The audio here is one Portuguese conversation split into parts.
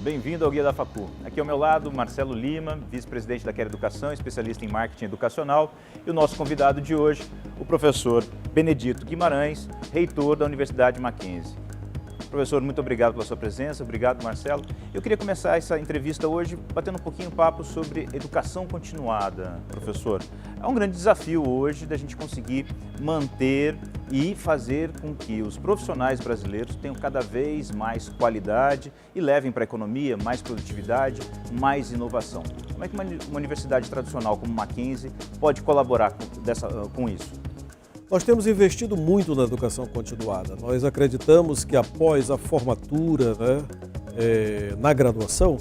bem-vindo ao Guia da Facu. Aqui ao meu lado, Marcelo Lima, vice-presidente da Quero Educação, especialista em marketing educacional, e o nosso convidado de hoje, o professor Benedito Guimarães, reitor da Universidade Mackenzie. Professor, muito obrigado pela sua presença, obrigado, Marcelo. Eu queria começar essa entrevista hoje batendo um pouquinho papo sobre educação continuada, professor. É um grande desafio hoje da gente conseguir manter e fazer com que os profissionais brasileiros tenham cada vez mais qualidade e levem para a economia mais produtividade, mais inovação. Como é que uma universidade tradicional como Mackenzie pode colaborar com isso? Nós temos investido muito na educação continuada. Nós acreditamos que após a formatura, na graduação,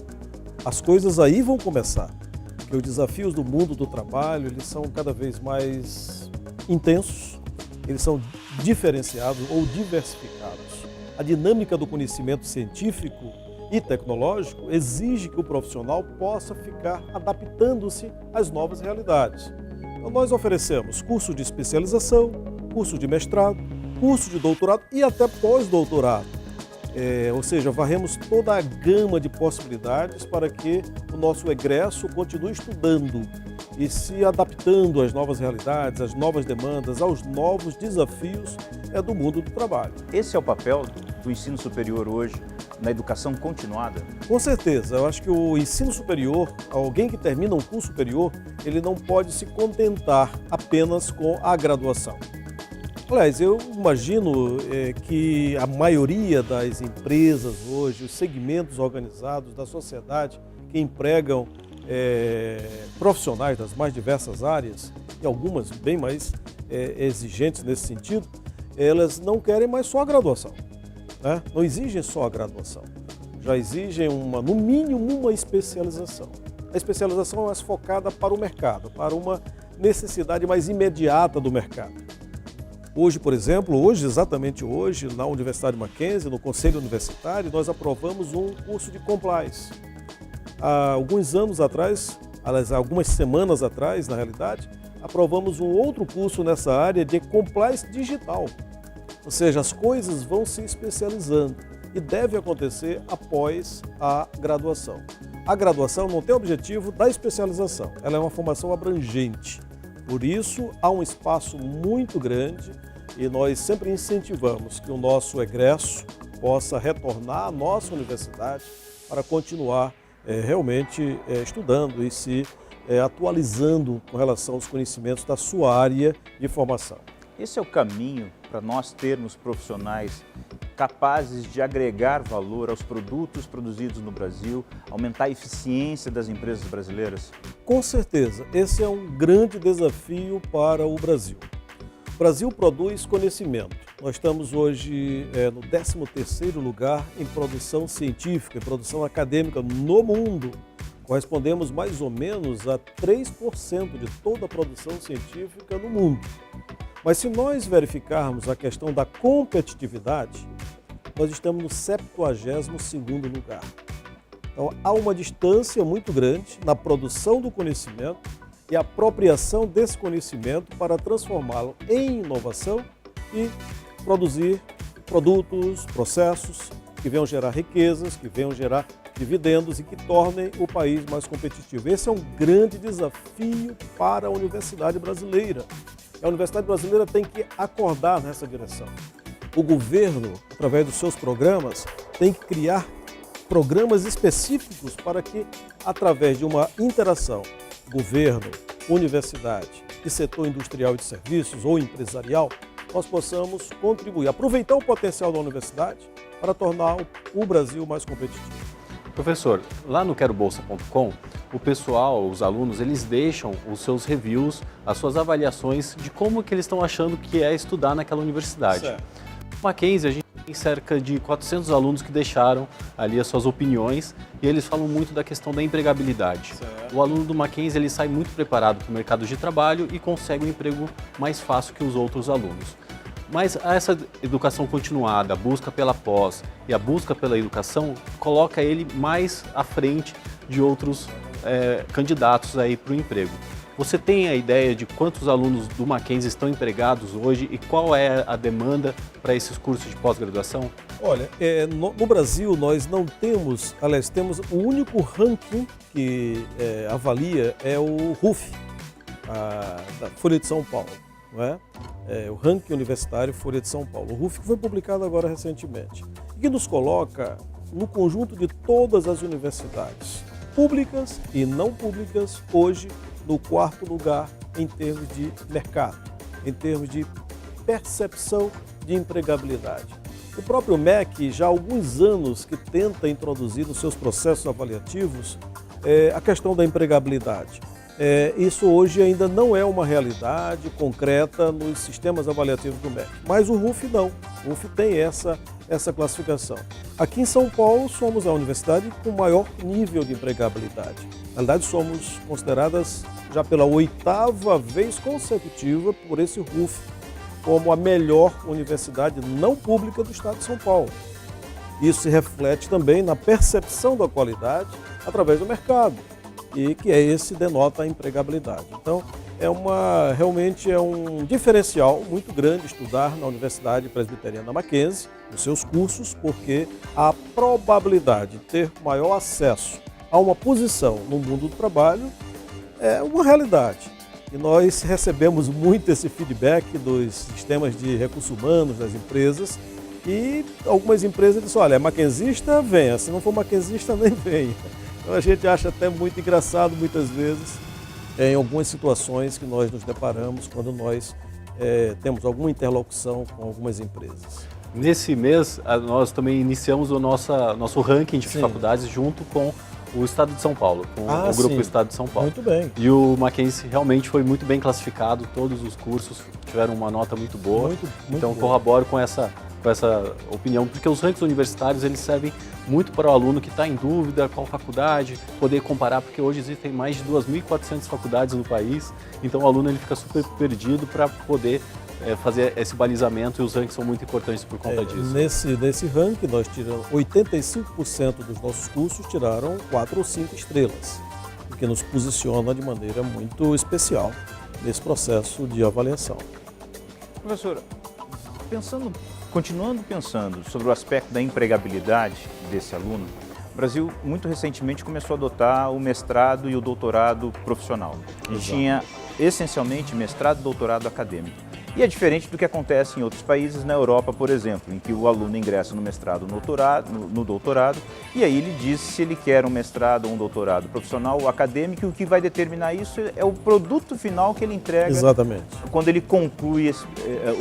as coisas aí vão começar. Porque os desafios do mundo do trabalho, eles são cada vez mais intensos, eles são diferenciados ou diversificados. A dinâmica do conhecimento científico e tecnológico exige que o profissional possa ficar adaptando-se às novas realidades. Então, nós oferecemos curso de especialização, curso de mestrado, curso de doutorado e até pós-doutorado. Ou seja, varremos toda a gama de possibilidades para que o nosso egresso continue estudando e se adaptando às novas realidades, às novas demandas, aos novos desafios do mundo do trabalho. Esse é o papel do ensino superior hoje na educação continuada? Com certeza, eu acho que o ensino superior, alguém que termina um curso superior, ele não pode se contentar apenas com a graduação. Aliás, eu imagino que a maioria das empresas hoje, os segmentos organizados da sociedade que empregam profissionais das mais diversas áreas, e algumas bem mais exigentes nesse sentido, elas não querem mais só a graduação. Não exigem só a graduação, já exigem no mínimo uma especialização. A especialização é mais focada para o mercado, para uma necessidade mais imediata do mercado. Hoje, por exemplo, exatamente hoje, na Universidade Mackenzie, no Conselho Universitário, nós aprovamos um curso de compliance. Há alguns anos atrás, aliás, algumas semanas atrás, na realidade, aprovamos um outro curso nessa área de compliance digital. Ou seja, as coisas vão se especializando e deve acontecer após a graduação. A graduação não tem o objetivo da especialização, ela é uma formação abrangente. Por isso, há um espaço muito grande e nós sempre incentivamos que o nosso egresso possa retornar à nossa universidade para continuar realmente estudando e se atualizando com relação aos conhecimentos da sua área de formação. Esse é o caminho para nós termos profissionais capazes de agregar valor aos produtos produzidos no Brasil, aumentar a eficiência das empresas brasileiras? Com certeza, esse é um grande desafio para o Brasil. O Brasil produz conhecimento. Nós estamos hoje no 13º lugar em produção científica, em produção acadêmica no mundo. Correspondemos mais ou menos a 3% de toda a produção científica no mundo. Mas se nós verificarmos a questão da competitividade, nós estamos no 72º lugar. Então, há uma distância muito grande na produção do conhecimento e apropriação desse conhecimento para transformá-lo em inovação e produzir produtos, processos que venham gerar riquezas, que venham gerar dividendos e que tornem o país mais competitivo. Esse é um grande desafio para a universidade brasileira. A universidade brasileira tem que acordar nessa direção. O governo, através dos seus programas, tem que criar programas específicos para que, através de uma interação governo, universidade e setor industrial e de serviços ou empresarial, nós possamos contribuir, aproveitar o potencial da universidade para tornar o Brasil mais competitivo. Professor, lá no querobolsa.com, o pessoal, os alunos, eles deixam os seus reviews, as suas avaliações de como que eles estão achando que é estudar naquela universidade. Certo. No Mackenzie, a gente tem cerca de 400 alunos que deixaram ali as suas opiniões e eles falam muito da questão da empregabilidade. Certo. O aluno do Mackenzie, ele sai muito preparado para o mercado de trabalho e consegue um emprego mais fácil que os outros alunos. Mas essa educação continuada, a busca pela pós e a busca pela educação, coloca ele mais à frente de outros candidatos aí para o emprego. Você tem a ideia de quantos alunos do Mackenzie estão empregados hoje e qual é a demanda para esses cursos de pós-graduação? Olha, no Brasil nós não temos, aliás, temos o único ranking que avalia é o RUF, da Folha de São Paulo, não é? O ranking universitário Folha de São Paulo. O RUF que foi publicado agora recentemente e que nos coloca no conjunto de todas as universidades, públicas e não públicas, hoje no 4º lugar em termos de mercado, em termos de percepção de empregabilidade. O próprio MEC já há alguns anos que tenta introduzir nos seus processos avaliativos a questão da empregabilidade. Isso hoje ainda não é uma realidade concreta nos sistemas avaliativos do MEC, mas o RUF não. O RUF tem essa classificação. Aqui em São Paulo somos a universidade com maior nível de empregabilidade. Na verdade, somos consideradas já pela 8ª vez consecutiva por esse RUF como a melhor universidade não pública do estado de São Paulo. Isso se reflete também na percepção da qualidade através do mercado, e que esse denota a empregabilidade. Então, realmente é um diferencial muito grande estudar na Universidade Presbiteriana Mackenzie, nos seus cursos, porque a probabilidade de ter maior acesso a uma posição no mundo do trabalho é uma realidade. E nós recebemos muito esse feedback dos sistemas de recursos humanos das empresas, e algumas empresas dizem, olha, é mackenzista, venha, se não for mackenzista, nem venha. Então a gente acha até muito engraçado muitas vezes em algumas situações que nós nos deparamos quando nós temos alguma interlocução com algumas empresas. Nesse mês, nós também iniciamos o nosso ranking de faculdades junto com o Estado de São Paulo, com o Grupo Estado de São Paulo. Muito bem. E o Mackenzie realmente foi muito bem classificado, todos os cursos tiveram uma nota muito boa. Muito então boa. corroboro com essa opinião, porque os rankings universitários eles servem muito para o aluno que está em dúvida qual faculdade, poder comparar, porque hoje existem mais de 2.400 faculdades no país, então o aluno ele fica super perdido para poder fazer esse balizamento, e os rankings são muito importantes por conta disso. Nesse ranking, nós tiramos 85% dos nossos cursos tiraram 4 ou 5 estrelas, o que nos posiciona de maneira muito especial nesse processo de avaliação. Professor, continuando pensando sobre o aspecto da empregabilidade desse aluno, o Brasil muito recentemente começou a adotar o mestrado e o doutorado profissional. A gente tinha essencialmente mestrado e doutorado acadêmico. E é diferente do que acontece em outros países, na Europa, por exemplo, em que o aluno ingressa no mestrado, no doutorado, e aí ele diz se ele quer um mestrado ou um doutorado profissional ou acadêmico, e o que vai determinar isso é o produto final que ele entrega. Exatamente. Quando ele conclui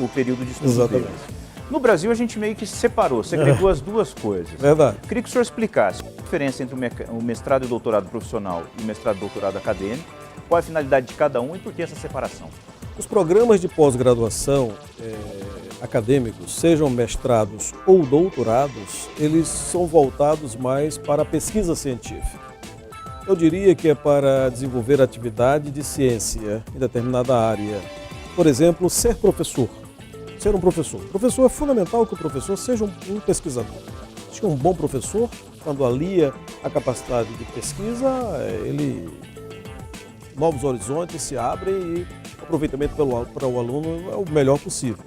o período de estudo Exatamente. dele. No Brasil, a gente meio que separou, segregou as duas coisas. Verdade. Queria que o senhor explicasse a diferença entre o mestrado e o doutorado profissional e o mestrado e doutorado acadêmico, qual é a finalidade de cada um e por que essa separação? Os programas de pós-graduação acadêmicos, sejam mestrados ou doutorados, eles são voltados mais para a pesquisa científica. Eu diria que é para desenvolver atividade de ciência em determinada área. Por exemplo, ser professor. Ser um professor. O professor é fundamental que o professor seja um pesquisador. Acho que um bom professor, quando alia a capacidade de pesquisa, novos horizontes se abrem e o aproveitamento para o aluno é o melhor possível.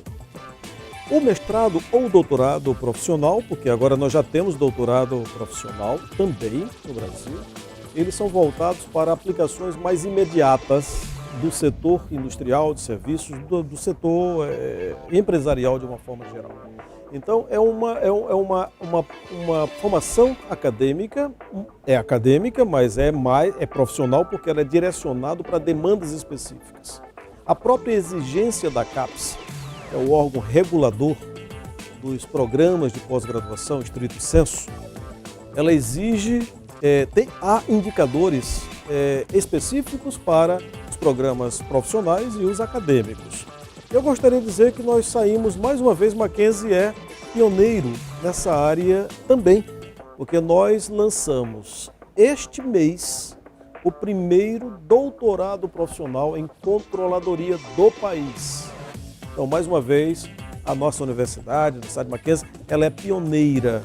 O mestrado ou doutorado profissional, porque agora nós já temos doutorado profissional também no Brasil, eles são voltados para aplicações mais imediatas do setor industrial, de serviços, do setor empresarial de uma forma geral. Então é uma formação acadêmica, mas é profissional porque ela é direcionada para demandas específicas. A própria exigência da CAPES, que é o órgão regulador dos programas de pós-graduação, estrito sensu, ela exige, há indicadores específicos para os programas profissionais e os acadêmicos. Eu gostaria de dizer que nós saímos, mais uma vez, Mackenzie é pioneiro nessa área também, porque nós lançamos este mês o primeiro doutorado profissional em controladoria do país. Então, mais uma vez, a nossa universidade, a Universidade Mackenzie, ela é pioneira.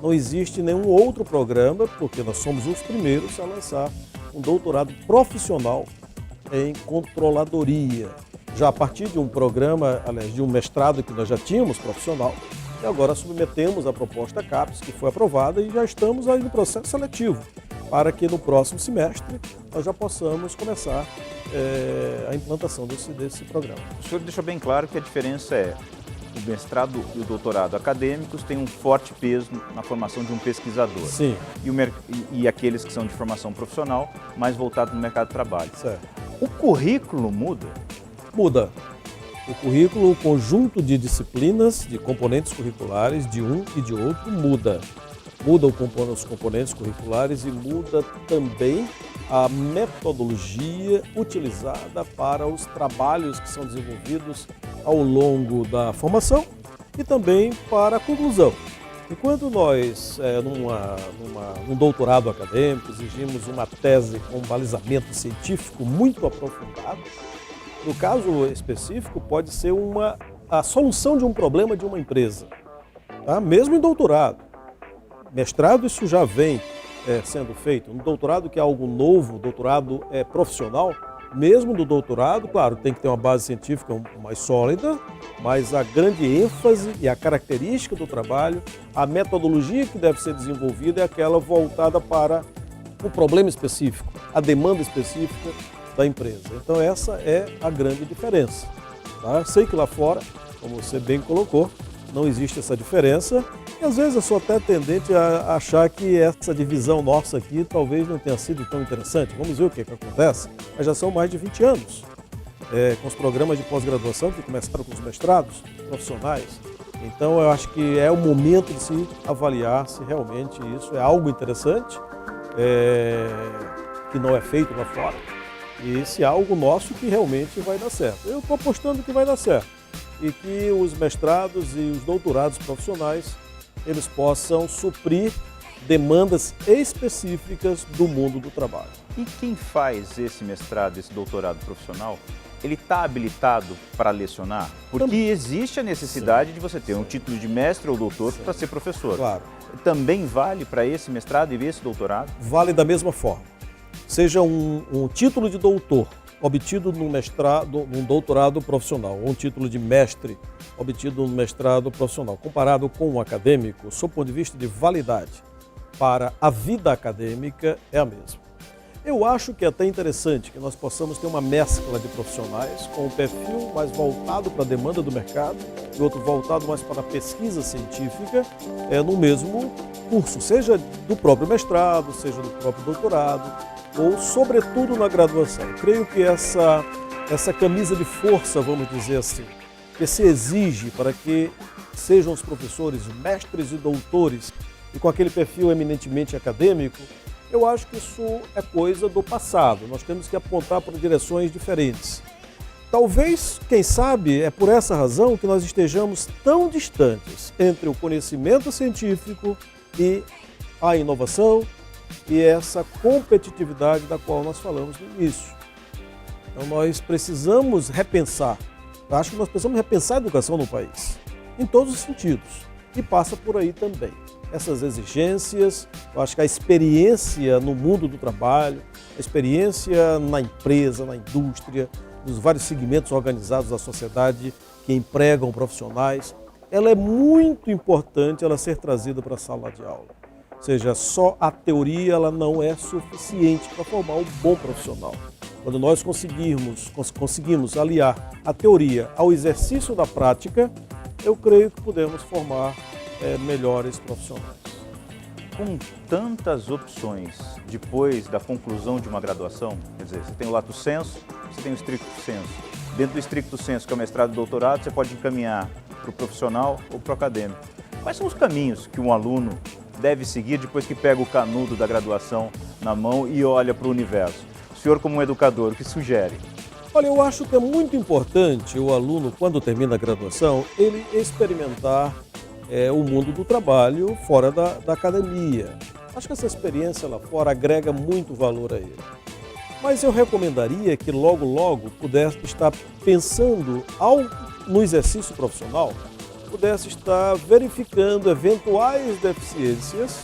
Não existe nenhum outro programa, porque nós somos os primeiros a lançar um doutorado profissional em controladoria. Já a partir de um programa, aliás, de um mestrado que nós já tínhamos profissional, e agora submetemos a proposta CAPES, que foi aprovada, e já estamos aí no processo seletivo, para que no próximo semestre nós já possamos começar a implantação desse programa. O senhor deixou bem claro que a diferença é o mestrado e o doutorado acadêmicos têm um forte peso na formação de um pesquisador. Sim. E aqueles que são de formação profissional, mais voltados no mercado de trabalho. Certo. O currículo muda? Muda. O currículo, o conjunto de disciplinas, de componentes curriculares de um e de outro muda. Muda os componentes curriculares e muda também a metodologia utilizada para os trabalhos que são desenvolvidos ao longo da formação e também para a conclusão. Enquanto nós, num doutorado acadêmico, exigimos uma tese com balizamento científico muito aprofundado, no caso específico pode ser a solução de um problema de uma empresa, tá? Mesmo em doutorado. Mestrado, isso já vem sendo feito. No doutorado, que é algo novo, doutorado profissional, mesmo do doutorado, claro, tem que ter uma base científica mais sólida, mas a grande ênfase e a característica do trabalho, a metodologia que deve ser desenvolvida é aquela voltada para o problema específico, a demanda específica da empresa. Então essa é a grande diferença. Tá? Sei que lá fora, como você bem colocou, não existe essa diferença e às vezes eu sou até tendente a achar que essa divisão nossa aqui talvez não tenha sido tão interessante. Vamos ver o que acontece. Mas já são mais de 20 anos com os programas de pós-graduação que começaram com os mestrados profissionais. Então eu acho que é o momento de se avaliar se realmente isso é algo interessante, que não é feito lá fora, e se é algo nosso que realmente vai dar certo. Eu estou apostando que vai dar certo e que os mestrados e os doutorados profissionais eles possam suprir demandas específicas do mundo do trabalho. E quem faz esse mestrado, esse doutorado profissional, ele está habilitado para lecionar? Porque existe a necessidade de você ter um título de mestre ou doutor para ser professor. Claro. Também vale para esse mestrado e esse doutorado? Vale da mesma forma. Seja um título de doutor obtido num doutorado profissional, ou um título de mestre obtido no mestrado profissional, comparado com um acadêmico, sob o ponto de vista de validade para a vida acadêmica, é a mesma. Eu acho que é até interessante que nós possamos ter uma mescla de profissionais com um perfil mais voltado para a demanda do mercado e outro voltado mais para a pesquisa científica no mesmo curso, seja do próprio mestrado, seja do próprio doutorado, ou sobretudo na graduação. Creio que essa camisa de força, vamos dizer assim, que se exige para que sejam os professores mestres e doutores e com aquele perfil eminentemente acadêmico, eu acho que isso é coisa do passado. Nós temos que apontar para direções diferentes. Talvez, quem sabe, é por essa razão que nós estejamos tão distantes entre o conhecimento científico e a inovação e essa competitividade da qual nós falamos no início. Então nós precisamos repensar. Eu acho que nós precisamos repensar a educação no país, em todos os sentidos, e passa por aí também. Essas exigências, eu acho que a experiência no mundo do trabalho, a experiência na empresa, na indústria, nos vários segmentos organizados da sociedade que empregam profissionais, ela é muito importante ela ser trazida para a sala de aula. Ou seja, só a teoria ela não é suficiente para formar um bom profissional. Quando nós conseguimos aliar a teoria ao exercício da prática, eu creio que podemos formar melhores profissionais. Com tantas opções depois da conclusão de uma graduação, quer dizer, você tem o lato sensu, você tem o stricto sensu. Dentro do stricto sensu, que é o mestrado e doutorado, você pode encaminhar para o profissional ou para o acadêmico. Quais são os caminhos que um aluno deve seguir depois que pega o canudo da graduação na mão e olha para o universo? O senhor, como um educador, o que sugere? Olha, eu acho que é muito importante o aluno, quando termina a graduação, ele experimentar o mundo do trabalho fora da academia. Acho que essa experiência lá fora agrega muito valor a ele. Mas eu recomendaria que logo pudesse estar pensando no exercício profissional, pudesse estar verificando eventuais deficiências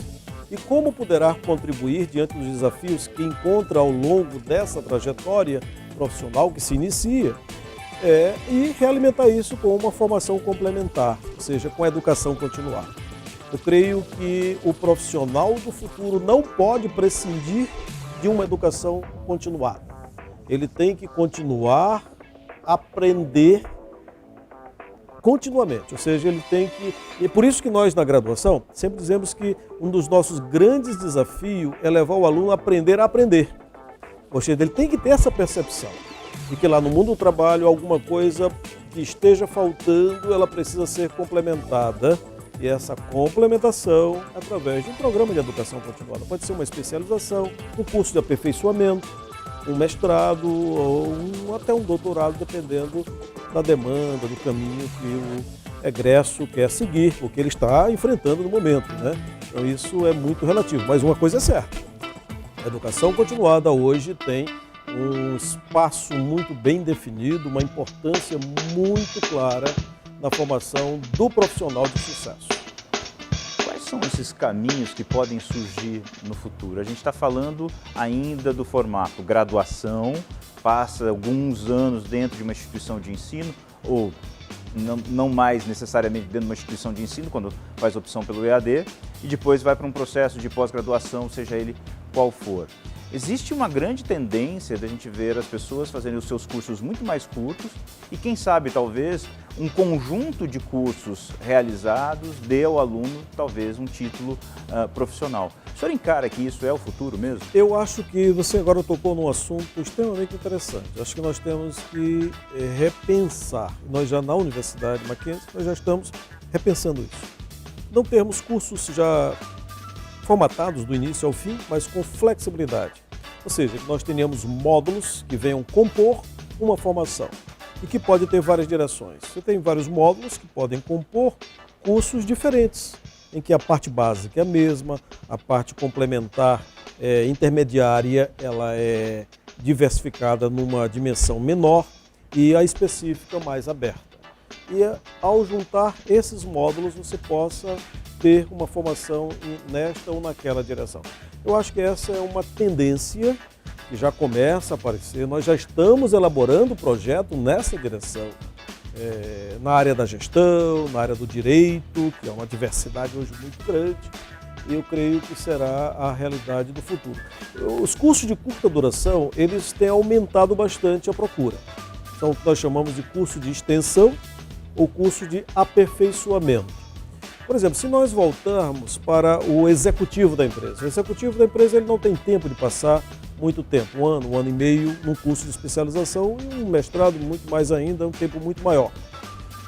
e como poderá contribuir diante dos desafios que encontra ao longo dessa trajetória profissional que se inicia e realimentar isso com uma formação complementar, ou seja, com a educação continuada. Eu creio que o profissional do futuro não pode prescindir de uma educação continuada. Ele tem que continuar a aprender continuamente, ou seja, ele tem que... E por isso que nós na graduação sempre dizemos que um dos nossos grandes desafios é levar o aluno a aprender a aprender. Ou seja, ele tem que ter essa percepção de que lá no mundo do trabalho alguma coisa que esteja faltando, ela precisa ser complementada. E essa complementação através de um programa de educação continuada. Pode ser uma especialização, um curso de aperfeiçoamento, um mestrado ou até um doutorado, dependendo da demanda, do caminho que o egresso quer seguir, o que ele está enfrentando no momento, né? Então isso é muito relativo, mas uma coisa é certa. A educação continuada hoje tem um espaço muito bem definido, uma importância muito clara na formação do profissional de sucesso. Quais são esses caminhos que podem surgir no futuro? A gente está falando ainda do formato graduação, passa alguns anos dentro de uma instituição de ensino, ou não mais necessariamente dentro de uma instituição de ensino, quando faz opção pelo EAD, e depois vai para um processo de pós-graduação, seja ele qual for. Existe uma grande tendência da gente ver as pessoas fazendo os seus cursos muito mais curtos e, quem sabe, talvez, um conjunto de cursos realizados dê ao aluno, talvez, um título profissional. O senhor encara que isso é o futuro mesmo? Eu acho que você agora tocou num assunto extremamente interessante. Acho que nós temos que repensar. Nós já na Universidade Mackenzie, nós já estamos repensando isso. Não termos cursos já formatados do início ao fim, mas com flexibilidade. Ou seja, que nós tenhamos módulos que venham compor uma formação e que pode ter várias direções. Você tem vários módulos que podem compor cursos diferentes, em que a parte básica é a mesma, a parte complementar intermediária ela é diversificada numa dimensão menor e a específica mais aberta. E ao juntar esses módulos você possa ter uma formação nesta ou naquela direção. Eu acho que essa é uma tendência que já começa a aparecer. Nós já estamos elaborando o projeto nessa direção, na área da gestão, na área do direito, que é uma diversidade hoje muito grande, e eu creio que será a realidade do futuro. Os cursos de curta duração, eles têm aumentado bastante a procura. São o que nós chamamos de curso de extensão ou curso de aperfeiçoamento. Por exemplo, se nós voltarmos para o executivo da empresa, o executivo da empresa ele não tem tempo de passar muito tempo, um ano e meio, num curso de especialização e um mestrado muito mais ainda, um tempo muito maior.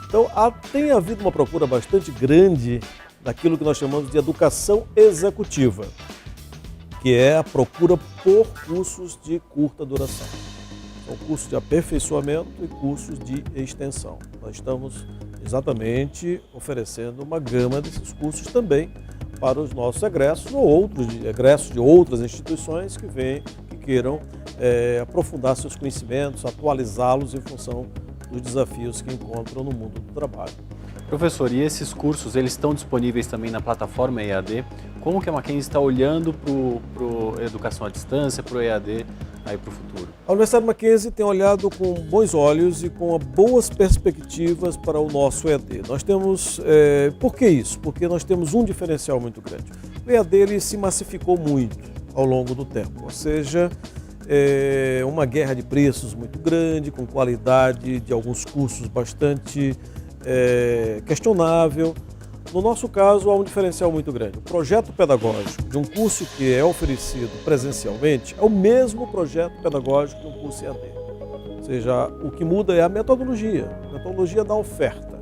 Então, tem havido uma procura bastante grande daquilo que nós chamamos de educação executiva, que é a procura por cursos de curta duração. São cursos de aperfeiçoamento e cursos de extensão. Nós estamos exatamente oferecendo uma gama desses cursos também para os nossos egressos ou outros egressos de outras instituições que queiram aprofundar seus conhecimentos, atualizá-los em função dos desafios que encontram no mundo do trabalho. Professor, e esses cursos, eles estão disponíveis também na plataforma EAD? Como que a Mackenzie está olhando para a educação à distância, para o EAD, aí para o futuro? A Universidade Mackenzie tem olhado com bons olhos e com boas perspectivas para o nosso EAD. Nós temos, por que isso? Porque nós temos um diferencial muito grande. O EAD ele se massificou muito ao longo do tempo, ou seja, uma guerra de preços muito grande, com qualidade de alguns cursos bastante questionável. No nosso caso, há um diferencial muito grande. O projeto pedagógico de um curso que é oferecido presencialmente é o mesmo projeto pedagógico de um curso EAD. Ou seja, o que muda é a metodologia da oferta.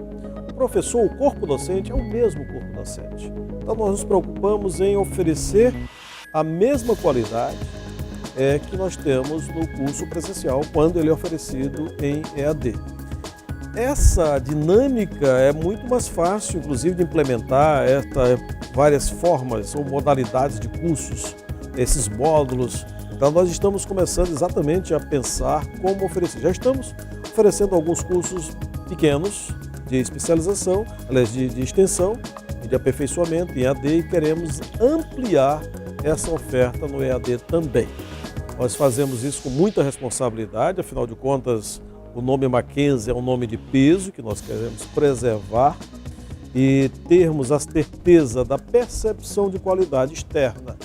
O professor, o corpo docente, é o mesmo corpo docente. Então, nós nos preocupamos em oferecer a mesma qualidade que nós temos no curso presencial, quando ele é oferecido em EAD. Essa dinâmica é muito mais fácil, inclusive, de implementar várias formas ou modalidades de cursos, esses módulos. Então, nós estamos começando exatamente a pensar como oferecer. Já estamos oferecendo alguns cursos pequenos de especialização, aliás, de extensão e de aperfeiçoamento em EAD e queremos ampliar essa oferta no EAD também. Nós fazemos isso com muita responsabilidade, afinal de contas, o nome Mackenzie é um nome de peso que nós queremos preservar e termos a certeza da percepção de qualidade externa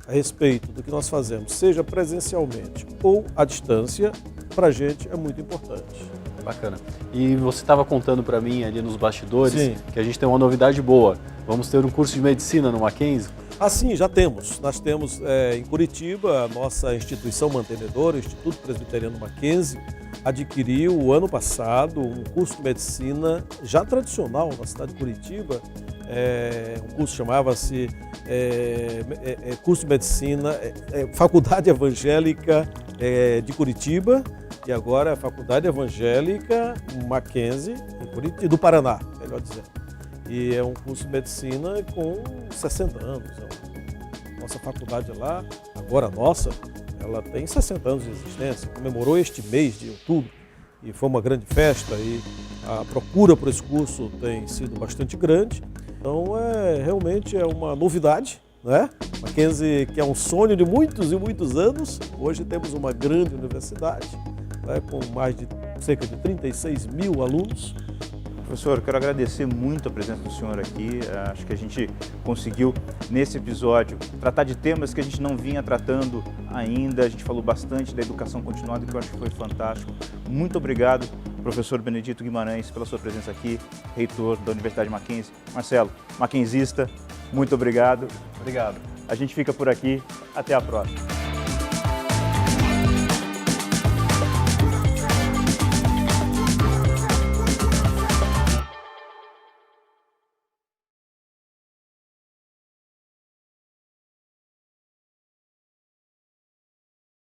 a respeito do que nós fazemos, seja presencialmente ou à distância, para a gente é muito importante. Bacana. E você estava contando para mim ali nos bastidores Sim. que a gente tem uma novidade boa. Vamos ter um curso de medicina no Mackenzie? Ah, sim, já temos. Nós temos em Curitiba, a nossa instituição mantenedora, o Instituto Presbiteriano Mackenzie, adquiriu o ano passado um curso de medicina já tradicional na cidade de Curitiba. Um curso chamava-se curso de medicina, Faculdade Evangélica de Curitiba, e agora é a Faculdade Evangélica Mackenzie em Curitiba, do Paraná, melhor dizendo. E é um curso de medicina com 60 anos. Nossa faculdade lá, agora nossa, ela tem 60 anos de existência, comemorou este mês de outubro e foi uma grande festa e a procura por esse curso tem sido bastante grande. Então, realmente é uma novidade, né? Mackenzie, que é um sonho de muitos e muitos anos, hoje temos uma grande universidade, né, com mais de cerca de 36 mil alunos. Professor, eu quero agradecer muito a presença do senhor aqui. Acho que a gente conseguiu, nesse episódio, tratar de temas que a gente não vinha tratando ainda. A gente falou bastante da educação continuada, que eu acho que foi fantástico. Muito obrigado, professor Benedito Guimarães, pela sua presença aqui, reitor da Universidade Mackenzie. Marcelo, mackenzista, muito obrigado. Obrigado. A gente fica por aqui. Até a próxima.